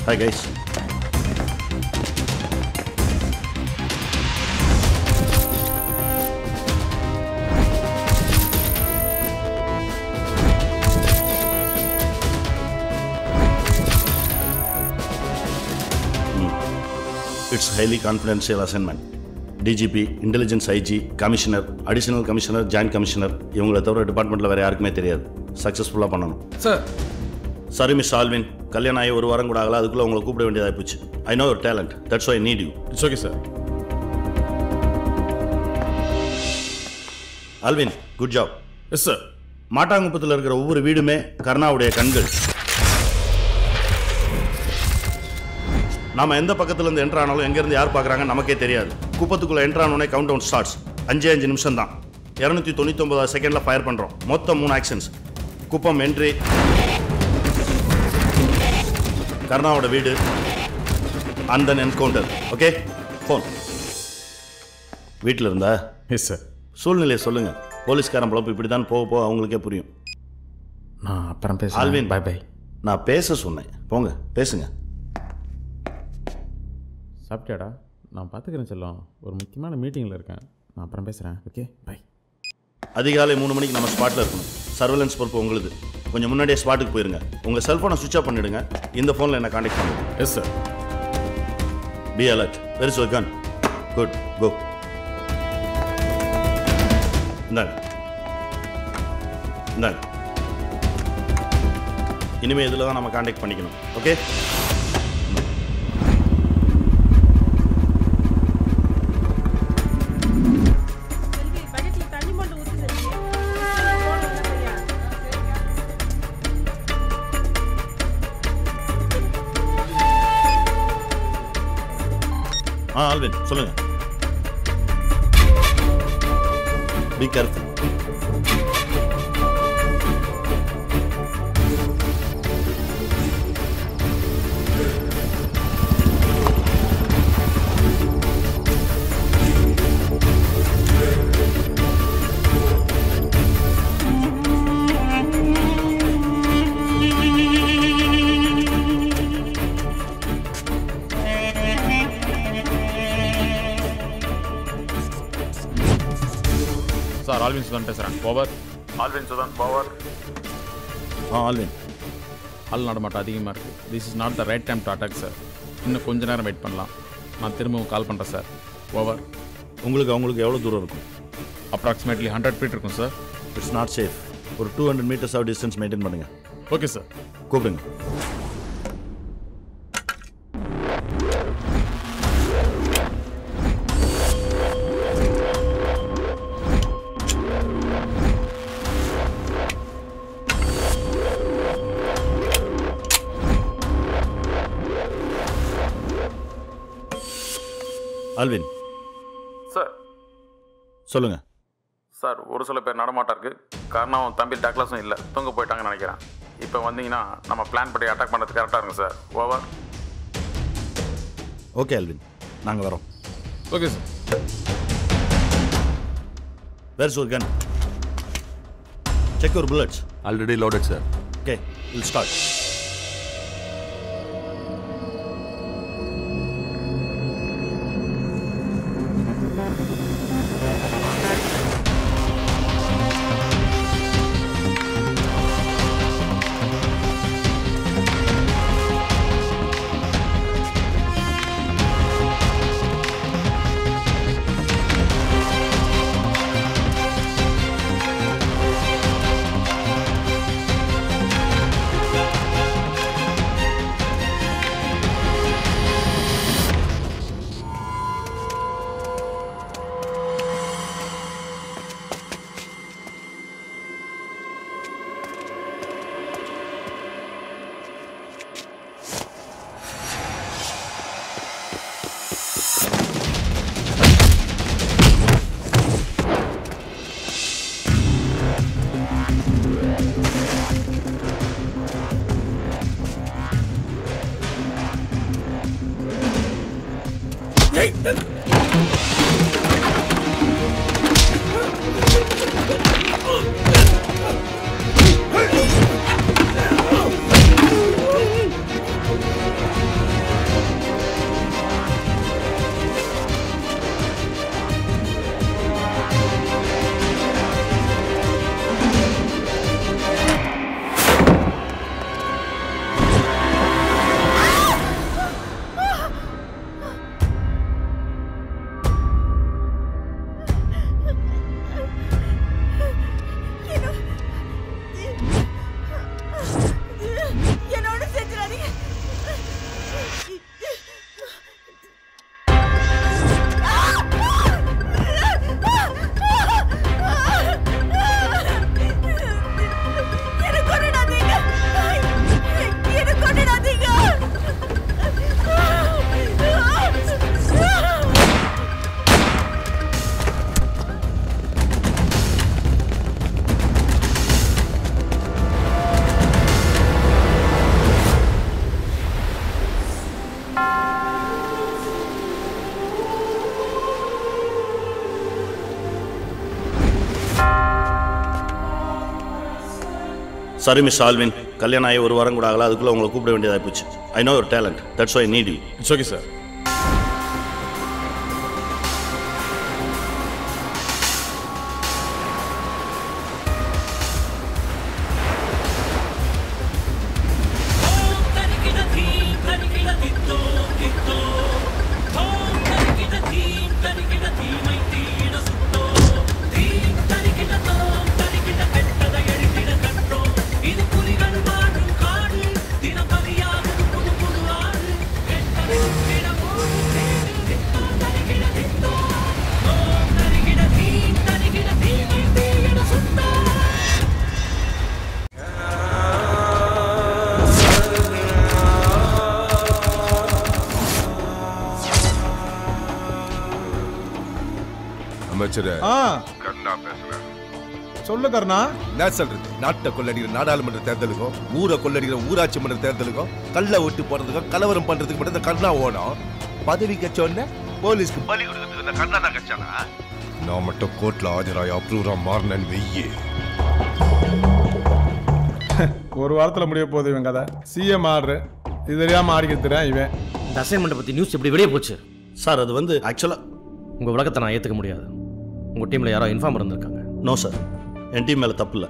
Hi guys. It's highly confidential assignment. DGP, Intelligence IG, Commissioner, Additional Commissioner, Joint Commissioner இவங்களை தவிர டிபார்ட்மெண்ட்டில் வேறு யாருக்குமே தெரியாது. சக்ஸஸ்ஃபுல்லாக பண்ணணும். சார். சாரி மிஸ் ஆல்வின், கல்யாணம் ஆகி ஒரு வாரம் கூட ஆகல, அதுக்குள்ளே உங்களை கூப்பிட வேண்டியதாக போச்சு. I know your talent, that's why I need you. It's okay sir. Alvin, good job. Yes sir. மாட்டாங்குப்பத்தில் இருக்கிற ஒவ்வொரு வீடுமே கருணாவுடைய கண்கள். நாம எந்த பக்கத்துலேருந்து என்ட்ரு ஆனாலும் எங்கேருந்து யார் பார்க்குறாங்க நமக்கே தெரியாது. குப்பத்துக்குள்ளே என்ட்ரு ஆனோடனே கவுண்ட் டவுன் ஸ்டார்ட்ஸ். 5 நிமிஷம் தான். 299 செகண்டில் ஃபயர் பண்ணுறோம். மொத்தம் 3 ஆக்ஷன்ஸ். குப்பம் என்ட்ரி, கருணாவோட வீடு, and then encounter. Okay, phone. வீட்டில் இருந்தா? Yes sir. சூழ்நிலையை சொல்லுங்கள். போலீஸ்காரன் பிழப்பு இப்படி தான் போக போக அவங்களுக்கே புரியும். நான் அப்புறம் பேசுகிறேன். Alvin, bye bye. நான் பேச சொன்னேன். போங்க பேசுங்க. சாப்பிட்டியாடா? நான் பார்த்துக்கிறேன் செல்லம். ஒரு முக்கியமான மீட்டிங்கில் இருக்கேன். நான் அப்புறம் பேசுகிறேன். Okay, bye. அதிகாலை 3 மணிக்கு நம்ம ஸ்பாட்டில் இருக்கணும். சர்வேலன்ஸ் பொறுப்பு உங்களுது. கொஞ்சம் முன்னாடியே ஸ்பாட்டுக்கு போயிருங்க. உங்கள் செல்ஃபோனை சுவிட்ச் ஆஃப் பண்ணிவிடுங்க. இந்த ஃபோனில் என்ன காண்டாக்ட் பண்ணுங்க. Yes sir. Be alert. Very ஸோ கன். Good, go. இந்தாங்க இந்தாங்க. இனிமேல் இதில் தான் நம்ம காண்டாக்ட் பண்ணிக்கணும். ஓகே. ஆல்வின், சொல்லுங்க. Be careful. Sir, Alvin Sudhan பேசுகிறேன். Over. Alvin Sudhan, over. Alvin, ஆள் நடமாட்டம் அதிகமாக இருக்குது. This is not the right time to attack sir. இன்னும் கொஞ்ச நேரம் வெயிட் பண்ணலாம். நான் திரும்பவும் கால் பண்ணுறேன் சார். ஓவர். அவங்களுக்கு எவ்வளோ தூரம் இருக்கும்? அப்ராக்சிமேட்லி 100 ஃபீட் இருக்கும் சார். It's not safe. ஒரு 200 மீட்டர்ஸ் ஆஃப் டிஸ்டன்ஸ் மெயின்டைன் பண்ணுங்க. Okay sir. கூப்பிடுங்க. Alvin sir. சொல்லுங்க. சார், ஒரு சில பேர் நடமாட்டம் இருக்குது. காரணம் தம்பி டக்ளஸும் இல்லை, தூங்க போயிட்டாங்கன்னு நினைக்கிறேன். இப்போ வந்தீங்கன்னா நம்ம பிளான் படி அட்டாக் பண்ணுறது கரெக்டாக இருக்கும் சார். ஓவர். ஓகே ஆல்வின், நாங்கள் வரோம். Okay sir. Where's your gun? Check your bullets. Already loaded, sir. Okay, we'll start. Sorry miss Alvin, கல்யாணம் ஆகி ஒரு வாரம் கூட ஆகல, அதுக்குள்ளே உங்களை கூப்பிட வேண்டியதாக போச்சு. I know your talent, that's why I need you. It's okay sir. சொல்லு கர்ணா. நான் சொல்றது நாட்டை கொள்ளடிக்கிற நாடாளுமன்ற தேர்தலுக்கும் ஊரை கொள்ளடிக்கிற ஊராட்சி மன்ற தேர்தலுக்கும் கள்ள ஓட்டு போடுறதுக்கும் கலவரம் பண்றதுக்கு மட்டும் இந்த கர்ணா ஓடும். பதவி கட்சோன்னு போலீஸ்க்கு பலி கொடுக்கறதுக்கு இந்த கர்ணா தான் கட்சானா? நான் மட்டும் கோர்ட்ல ஆஜராய் அப்ரூவரா மாறினேன் வெய்யே. ஒரு வாரத்துல முடிய போகுது இவன் கதை. சிஎம் ஆர்டர் இது தெரியாம ஆடிக்கிறேன் இவன். இந்த அசைன்மெண்ட்டை பற்றி நியூஸ் எப்படி வெளியே போச்சு? சார் அது வந்து ஆக்சுவலாக உங்கள் விளக்கத்தை நான் ஏற்றுக்க முடியாது. உங்கள் டீமில் யாரோ இன்ஃபார்ம் இருந்திருக்காங்க. நோ சார், என் டீம் மேலே தப்பு இல்லை.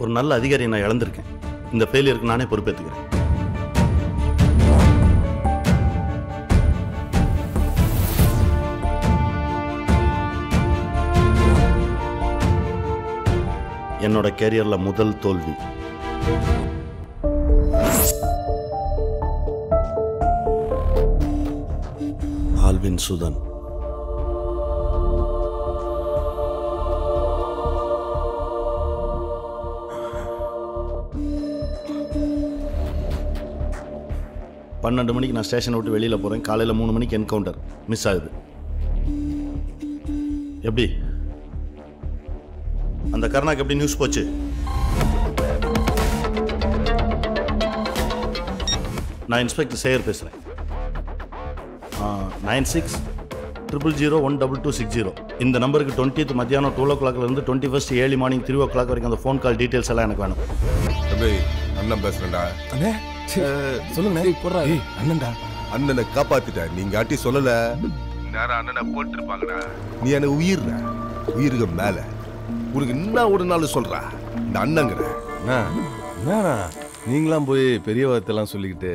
ஒரு நல்ல அதிகாரியை நான் இழந்திருக்கேன். இந்த ஃபெயிலியருக்கு நானே பொறுப்பேற்றுக்கிறேன். என்னோட கேரியரில் முதல் தோல்வி. ஆல்வின் சுதன். பன்னெண்டு மணிக்கு நான் ஸ்டேஷனை விட்டு வெளியில் போகிறேன். காலையில் 3 மணிக்கு என்கவுண்டர் மிஸ் ஆகுது. எப்படி அந்த கருணாக்கு எப்படி நியூஸ் போச்சு? நான் இன்ஸ்பெக்டர் சேகர் பேசுகிறேன். 9600012260 இந்த நம்பருக்கு 20th மத்தியானம் 12 o'clockலேருந்து 21st ஏர்லி மார்னிங் 3 o'clock வரைக்கும் அந்த ஃபோன் கால் டீட்டெயில்ஸ் எல்லாம் எனக்கு வேணும். அண்ணன் பேசுறேன்டா. சொல்லுங்க. அண்ணன்டா, அண்ணனை காப்பாத்திட்ட. நீங்க ஆட்டி சொல்லல, நேரம் அண்ணனை போட்டுருப்பாங்கடா. நீ எனக்கு உயிருக்கு மேல உனக்கு என்ன ஒரு நாள் சொல்ற இந்த அண்ணங்கிற. நீங்களாம் போய் பெரிய வார்த்தைலாம் சொல்லிக்கிட்டு.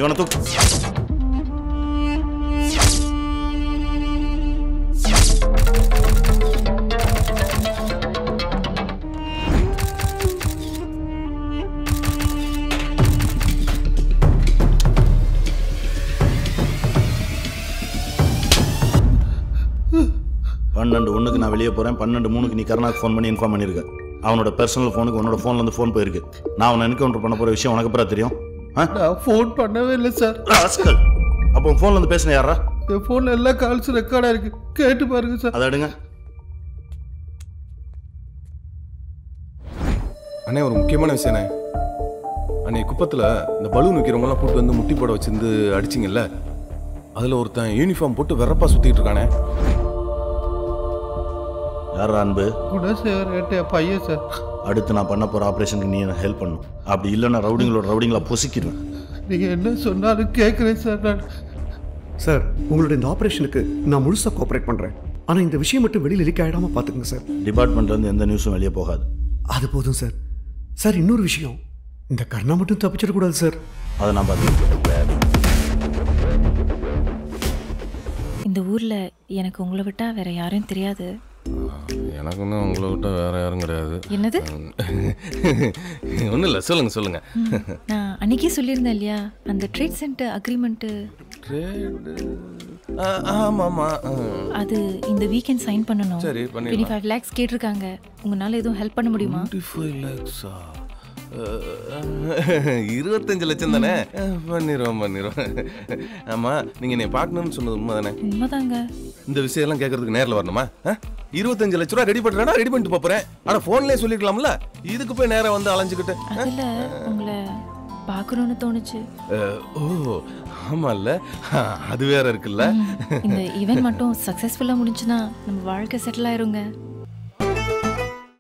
இவனை தூக்கு. பன்னெண்டு ஒன்றுக்கு நான் வெளியே போகிறேன். 12:03 நீ கருணாக்கு ஃபோன் பண்ணி இன்ஃபார்ம் பண்ணியிருக்க. அவனோட பர்சனல் ஃபோனுக்கு உன்னோட ஃபோன்லேருந்து ஃபோன் போயிருக்கு. நான் அவனை என்கவுண்டர் பண்ண போகிற விஷயம் உனக்கு அப்புறம் தெரியும். நான் ஃபோன் பண்ணவே இல்லை சார். அப்போ உன் ஃபோன்லேருந்து பேசின யாரா? என் ஃபோனில் எல்லா கால்ஸும் ரெக்கார்டாக இருக்கு, கேட்டு பாருங்க சார். அதை எடுங்க. அண்ணே ஒரு முக்கியமான விஷயண்ணே. அண்ணே குப்பத்தில் இந்த பலூன் விற்கிறவங்கலாம் கூப்பிட்டு வந்து முட்டி போட வச்சிருந்து அடிச்சிங்கல்ல, அதில் ஒருத்தன் யூனிஃபார்ம் போட்டு வெறப்பா சுற்றிட்டு இருக்கானே. யாரா அன்பு? குணசேகர் பையன் சார். அடுத்து நான் பண்ண போகிற ஆப்ரேஷனுக்கு நீ எனக்கு ஹெல்ப் பண்ணும். அப்படி இல்லைன்னா ரவுடிங்களா பொசிக்கிடுவேன். நீங்கள் என்ன சொன்னாலும் கேட்குறேன் சார். நான் சார் உங்களோட இந்த ஆப்ரேஷனுக்கு நான் முழுசாக கோஆப்ரேட் பண்ணுறேன். ஆனால் இந்த விஷயம் மட்டும் வெளியில் லீக் ஆகிடாமல் பார்த்துக்குங்க சார். டிபார்ட்மெண்ட்லேருந்து எந்த நியூஸும் வெளியே போகாது. அது போதும் சார். சார் இன்னொரு விஷயம், இந்த கர்ணா மட்டும் தப்பிச்சிடக்கூடாது சார். அதை நான் பார்த்துக்கிறேன். இந்த ஊரில் எனக்கு உங்களை விட்டால் வேற யாரும் தெரியாது. எனக்கு ஒன்றும் உங்களை விட்ட வேற யாரும் கிடையாது. என்னது? ஒன்றும் இல்லை, சொல்லுங்க. நான் அன்னைக்கே சொல்லியிருந்தேன் இல்லையா, அந்த ட்ரேட் சென்டர் அக்ரிமெண்ட்டு. ஆமாம்மா, அது இந்த வீக்கெண்ட் சைன் பண்ணணும். சரி, 25 lakhs கேட்டிருக்காங்க. உங்களால் எதுவும் ஹெல்ப் பண்ண முடியுமா? 25 lakhs 25 லட்சம் தானே? பண்ணிடுவோம். ஆமாம், நீங்கள் என்னை பார்க்கணும்னு சொன்னது உண்மை தானே? உண்மைதாங்க. இந்த விஷயம்லாம் கேட்கறதுக்கு நேரில் வரணுமா? 25 லட்ச ரூபா ரெடி பண்ணிட்டு போகிறேன். ஆனால் ஃபோன்லேயே சொல்லிக்கலாம்ல, இதுக்கு போய் நேராக வந்து அலைஞ்சிக்கிட்டு. அதில் உங்களை பார்க்கணும்னு தோணுச்சு. ஓ ஆமால்ல, அது வேற இருக்குல்ல. இந்த ஈவென்ட் மட்டும் சக்ஸஸ்ஃபுல்லாக முடிஞ்சுன்னா நம்ம வாழ்க்கை செட்டில் ஆயிருங்க.